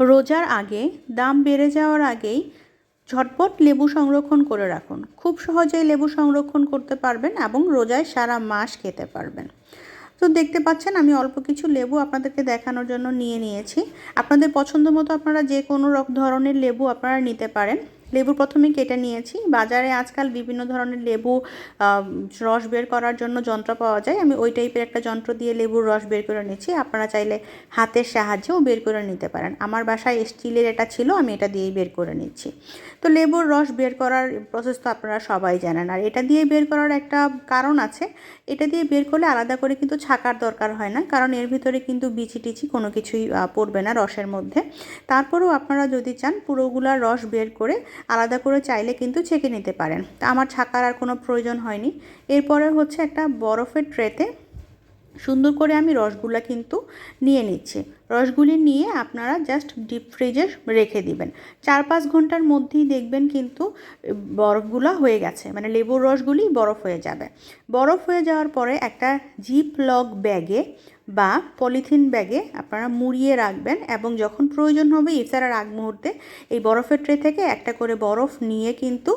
রোজার আগে দাম বেড়ে যাওয়ার আগেই ঝটপট লেবু সংরক্ষণ করে রাখুন। খুব সহজেই লেবু সংরক্ষণ করতে পারবেন এবং রোজায় সারা মাস খেতে পারবেন। তো দেখতে পাচ্ছেন আমি অল্প কিছু লেবু আপনাদেরকে দেখানোর জন্য নিয়েছি। আপনাদের পছন্দ মতো আপনারা যে কোনো ধরনের লেবু আপনারা নিতে পারেন। লেবু প্রথমে কেটে নিয়েছি। বাজারে আজকাল বিভিন্ন ধরনের লেবু রস বের করার জন্য যন্ত্র পাওয়া যায়। আমি ওই টাইপের একটা যন্ত্র দিয়ে লেবুর রস বের করে নিচ্ছি। আপনারা চাইলে হাতের সাহায্যেও বের করে নিতে পারেন। আমার বাসায় স্টিলের এটা ছিল, আমি এটা দিয়েই বের করে নিচ্ছি। তো লেবুর রস বের করার প্রসেস তো আপনারা সবাই জানেন। আর এটা দিয়ে বের করার একটা কারণ আছে। এটা দিয়ে বের করলে আলাদা করে কিন্তু ছাকার দরকার হয় না, কারণ এর ভিতরে কিন্তু বিচি টিচি কোনো কিছুই পড়বে না রসের মধ্যে। তারপরেও আপনারা যদি চান পুরোগুলা রস বের করে আলাদা করে চাইলে কিন্তু ছেঁকে নিতে পারেন। তা আমার ছাকার আর কোনো প্রয়োজন হয়নি। এরপরে হচ্ছে একটা বরফের ট্রেতে সুন্দর করে আমি রসগুলা কিন্তু নিয়ে নিচ্ছি। রসগুলি নিয়ে আপনারা জাস্ট ডিপ ফ্রিজে রেখে দিবেন। 4-5 ঘন্টার মধ্যেই দেখবেন কিন্তু বরফগুলা হয়ে গেছে, মানে লেবুর রসগুলি বরফ হয়ে যাবে। বরফ হয়ে যাওয়ার পরে একটা জিপ-লক ব্যাগে বা পলিথিন ব্যাগে আপনারা মুড়িয়ে রাখবেন এবং যখন প্রয়োজন হবে ইফতারের আগ মুহূর্তে এই বরফের ট্রে থেকে একটা করে বরফ নিয়ে কিন্তু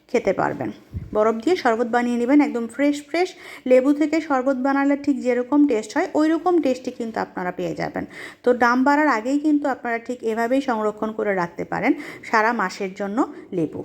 খেতে পারবেন। বরফ দিয়ে শরবত বানিয়ে নেবেন, একদম ফ্রেশ লেবু থেকে শরবত বানালে ঠিক যেরকম টেস্ট হয় ওই রকম টেস্টই কিন্তু আপনারা পেয়ে যাবেন। তো দাম বাড়ার আগেই কিন্তু আপনারা ঠিক এভাবেই সংরক্ষণ করে রাখতে পারেন সারা মাসের জন্য লেবু।